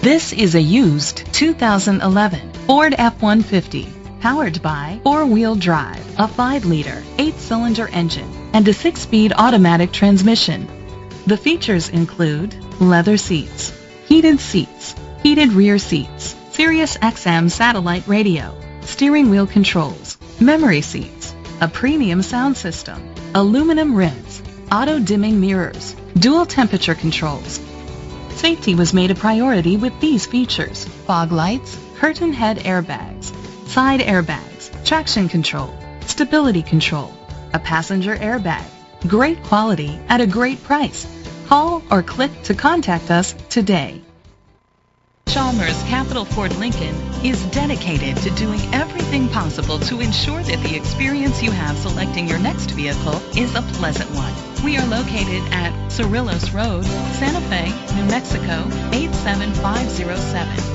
This is a used 2011 Ford F-150, powered by four-wheel drive, a 5-liter, 8-cylinder engine, and a 6-speed automatic transmission. The features include leather seats, heated rear seats, Sirius XM satellite radio, steering wheel controls, memory seats, a premium sound system, aluminum rims, auto-dimming mirrors, dual temperature controls. Safety was made a priority with these features: fog lights, curtain head airbags, side airbags, traction control, stability control, a passenger airbag. Great quality at a great price. Call or click to contact us today. Chalmers Capital Ford Lincoln is dedicated to doing everything possible to ensure that the experience you have selecting your next vehicle is a pleasant one. We are located at Cerrillos Road, Santa Fe, New Mexico 87507.